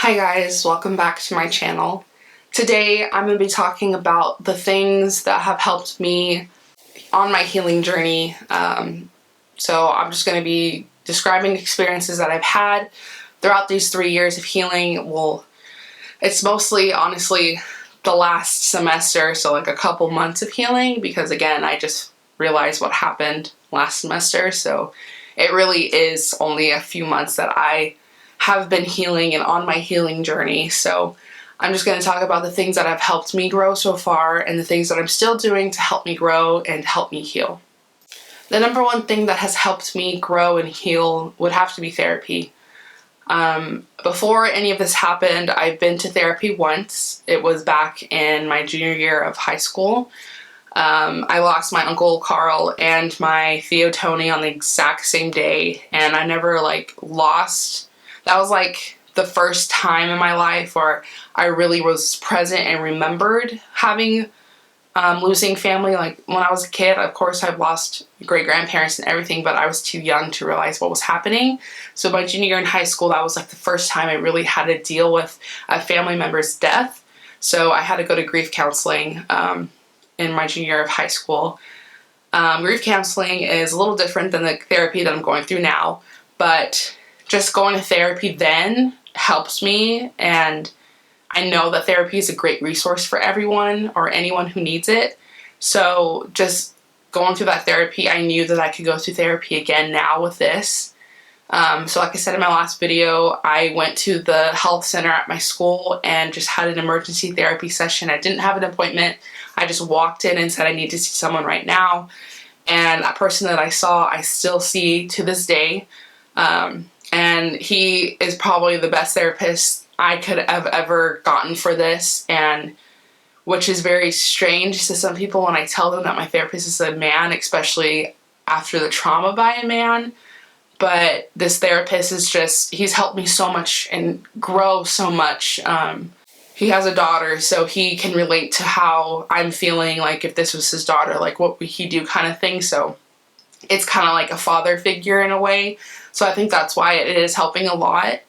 Hi guys, welcome back to my channel. Today I'm going to be talking about the things that have helped me on my healing journey. So I'm just going to be describing experiences that I've had throughout these 3 years of healing. Well, it's mostly, honestly, the last semester, so like a couple months of healing, because again, I just realized what happened last semester, so it really is only a few months that I have been healing and on my healing journey. So I'm just going to talk about the things that have helped me grow so far and the things that I'm still doing to help me grow and help me heal. The number one thing that has helped me grow and heal would have to be therapy. Before any of this happened, I've been to therapy once. It was back in my junior year of high school. I lost my Uncle Carl and my Theo Tony on the exact same day, and I never lost. That was like the first time in my life where I really was present and remembered having losing family. Like when I was a kid, of course I've lost great-grandparents and everything, but I was too young to realize what was happening. So my junior year in high school, that was like the first time I really had to deal with a family member's death. So I had to go to grief counseling in my junior year of high school. Grief counseling is a little different than the therapy that I'm going through now, but just going to therapy then helps me, and I know that therapy is a great resource for everyone or anyone who needs it. So just going through that therapy, I knew that I could go through therapy again now with this. So like I said in my last video, I went to the health center at my school and just had an emergency therapy session. I didn't have an appointment. I just walked in and said I need to see someone right now. And that person that I saw, I still see to this day. And he is probably the best therapist I could have ever gotten for this, and which is very strange to some people when I tell them that my therapist is a man, especially after the trauma by a man. But this therapist is just, he's helped me so much and grow so much. He has a daughter, so he can relate to how I'm feeling, like if this was his daughter, like what would he do kind of thing. So it's kind of like a father figure in a way. So I think that's why it is helping a lot.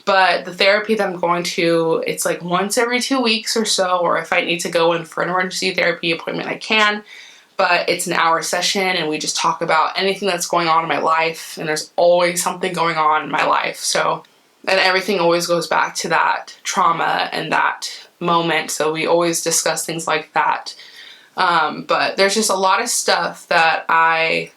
But the therapy that I'm going to, it's like once every 2 weeks or so, or if I need to go in for an emergency therapy appointment, I can. But it's an hour session, and we just talk about anything that's going on in my life, and there's always something going on in my life. So, and everything always goes back to that trauma and that moment. So we always discuss things like that. But there's just a lot of stuff that I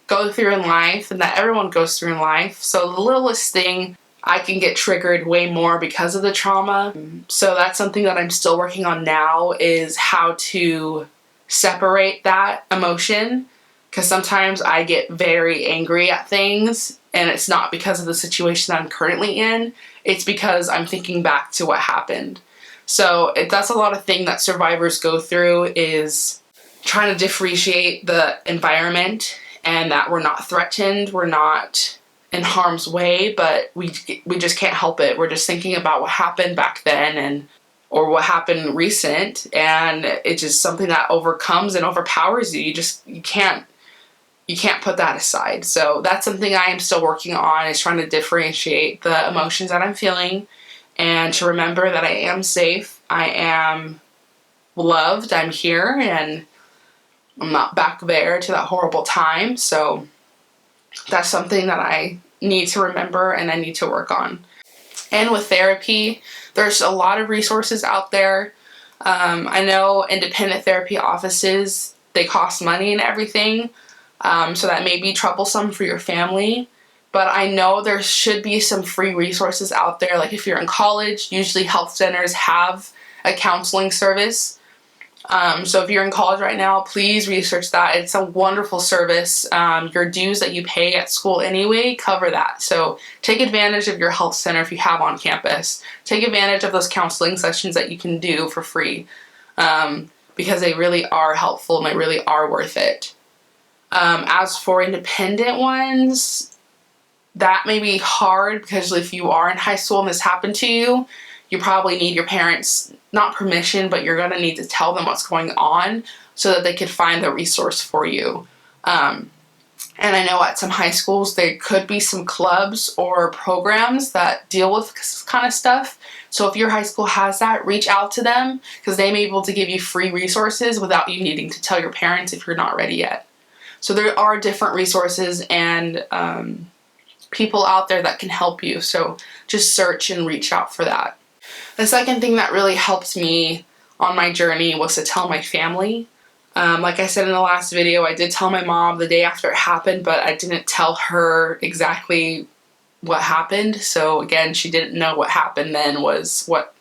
go through in life and that everyone goes through in life. So the littlest thing, I can get triggered way more because of the trauma. So that's something that I'm still working on now, is how to separate that emotion, because sometimes I get very angry at things and it's not because of the situation that I'm currently in, it's because I'm thinking back to what happened. So that's a lot of thing that survivors go through, is trying to differentiate the environment and that we're not threatened, we're not in harm's way, but we just can't help it. We're just thinking about what happened back then or what happened recent, and it's just something that overcomes and overpowers you. You can't put that aside. So that's something I am still working on, is trying to differentiate the emotions that I'm feeling and to remember that I am safe, I am loved, I'm here, and I'm not back there to that horrible time. So that's something that I need to remember and I need to work on. And with therapy, there's a lot of resources out there. I know independent therapy offices, they cost money and everything, so that may be troublesome for your family. But I know there should be some free resources out there. Like if you're in college, usually health centers have a counseling service. So if you're in college right now, please research that. It's a wonderful service. Your dues that you pay at school anyway cover that. So take advantage of your health center if you have on campus. Take advantage of those counseling sessions that you can do for free, because they really are helpful and they really are worth it. As for independent ones, that may be hard, because if you are in high school and this happened to you, you probably need your parents, not permission, but you're going to need to tell them what's going on so that they can find the resource for you. And I know at some high schools there could be some clubs or programs that deal with this kind of stuff. So if your high school has that, reach out to them, because they may be able to give you free resources without you needing to tell your parents if you're not ready yet. So there are different resources and people out there that can help you. So just search and reach out for that. The second thing that really helped me on my journey was to tell my family. Like I said in the last video, I did tell my mom the day after it happened, but I didn't tell her exactly what happened. So again, she didn't know what happened then was what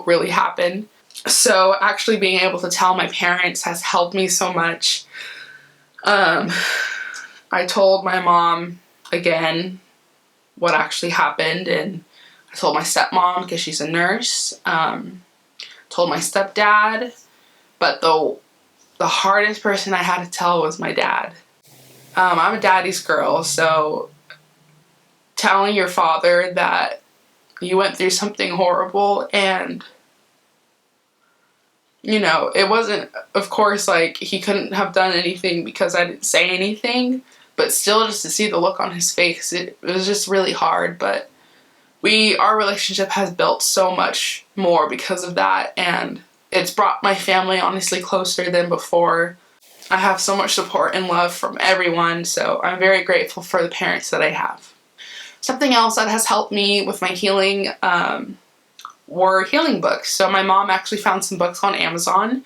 really happened. So actually being able to tell my parents has helped me so much. I told my mom again what actually happened, and I told my stepmom because she's a nurse, told my stepdad, but the hardest person I had to tell was my dad. I'm a daddy's girl, so telling your father that you went through something horrible, and you know, it wasn't, of course, like he couldn't have done anything because I didn't say anything, but still just to see the look on his face, it was just really hard. But our relationship has built so much more because of that, and it's brought my family honestly closer than before. I have so much support and love from everyone, so I'm very grateful for the parents that I have. Something else that has helped me with my healing were healing books. So my mom actually found some books on Amazon.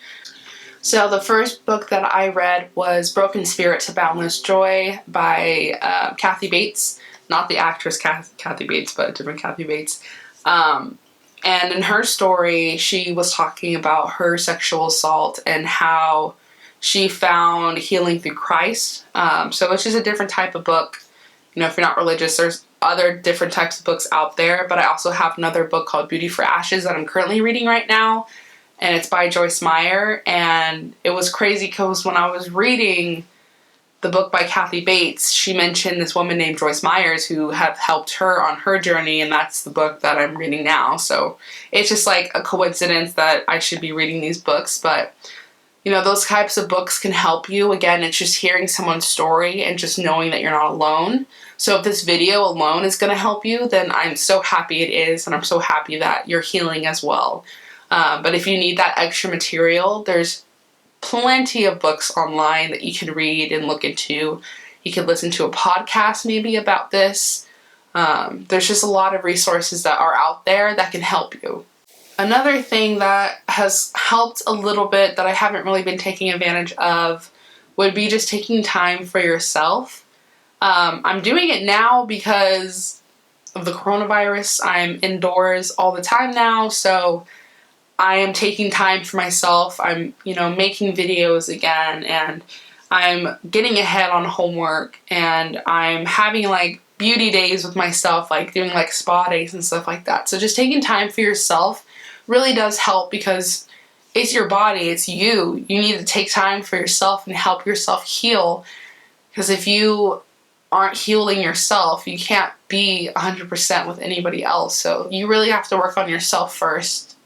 So the first book that I read was Broken Spirit to Boundless Joy by Kathy Bates. Not the actress Kathy Bates, but a different Kathy Bates. And in her story, she was talking about her sexual assault and how she found healing through Christ. So it's just a different type of book. You know, if you're not religious, there's other different types of books out there. But I also have another book called Beauty for Ashes that I'm currently reading right now. And it's by Joyce Meyer. And it was crazy because when I was reading the book by Kathy Bates, she mentioned this woman named Joyce Myers who have helped her on her journey, and that's the book that I'm reading now. So it's just like a coincidence that I should be reading these books, but you know, those types of books can help you. Again, it's just hearing someone's story and just knowing that you're not alone. So if this video alone is going to help you, then I'm so happy it is, and I'm so happy that you're healing as well. But if you need that extra material, there's plenty of books online that you can read and look into. You can listen to a podcast maybe about this. There's just a lot of resources that are out there that can help you. Another thing that has helped a little bit that I haven't really been taking advantage of would be just taking time for yourself. I'm doing it now because of the coronavirus. I'm indoors all the time now, so I am taking time for myself. I'm, you know, making videos again, and I'm getting ahead on homework, and I'm having like beauty days with myself, like doing like spa days and stuff like that. So just taking time for yourself really does help because it's your body, it's you. You need to take time for yourself and help yourself heal, because if you aren't healing yourself, you can't be 100% with anybody else. So you really have to work on yourself first.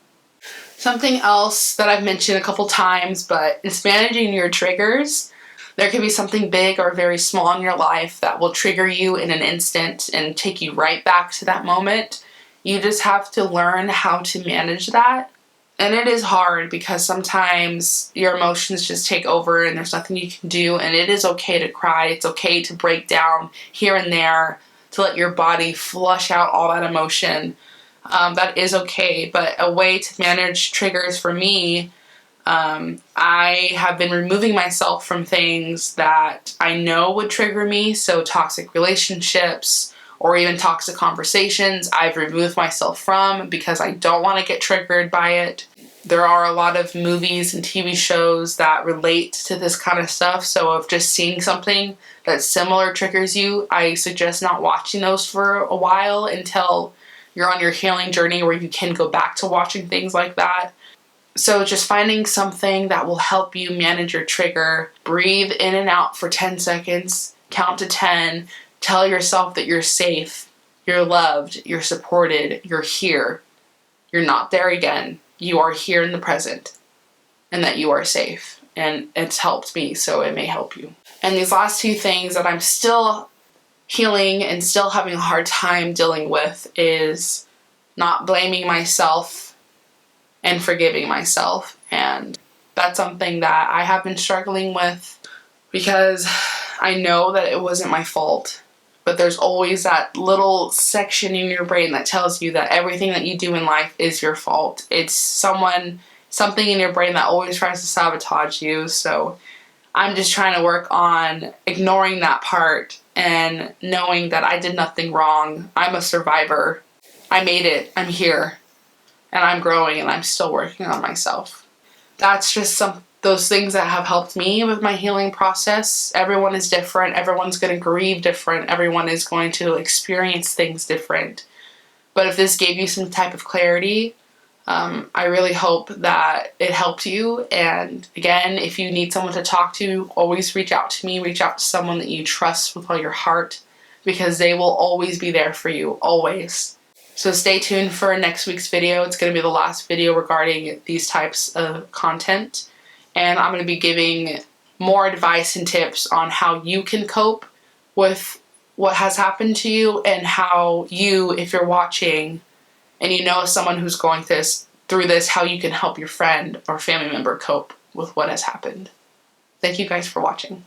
Something else that I've mentioned a couple times, but it's managing your triggers. There can be something big or very small in your life that will trigger you in an instant and take you right back to that moment. You just have to learn how to manage that. And it is hard because sometimes your emotions just take over and there's nothing you can do, and it is okay to cry. It's okay to break down here and there, to let your body flush out all that emotion. That is okay, but a way to manage triggers for me, I have been removing myself from things that I know would trigger me, so toxic relationships or even toxic conversations I've removed myself from because I don't want to get triggered by it. There are a lot of movies and TV shows that relate to this kind of stuff, so if just seeing something that similar triggers you, I suggest not watching those for a while until you're on your healing journey where you can go back to watching things like that. So just finding something that will help you manage your trigger. Breathe in and out for 10 seconds. Count to 10. Tell yourself that you're safe, you're loved, you're supported, you're here. You're not there again. You are here in the present, and that you are safe. And it's helped me, so it may help you. And these last two things that I'm still healing and still having a hard time dealing with is not blaming myself and forgiving myself. And that's something that I have been struggling with because I know that it wasn't my fault. But there's always that little section in your brain that tells you that everything that you do in life is your fault. It's something in your brain that always tries to sabotage you. So I'm just trying to work on ignoring that part and knowing that I did nothing wrong. I'm a survivor. I made it. I'm here. And I'm growing and I'm still working on myself. That's just those things that have helped me with my healing process. Everyone is different. Everyone's going to grieve different. Everyone is going to experience things different. But if this gave you some type of clarity, I really hope that it helped you. And again, if you need someone to talk to, always reach out to me. Reach out to someone that you trust with all your heart, because they will always be there for you, always. So stay tuned for next week's video. It's going to be the last video regarding these types of content. And I'm going to be giving more advice and tips on how you can cope with what has happened to you, and how you, if you're watching and you know someone who's going through this, how you can help your friend or family member cope with what has happened. Thank you guys for watching.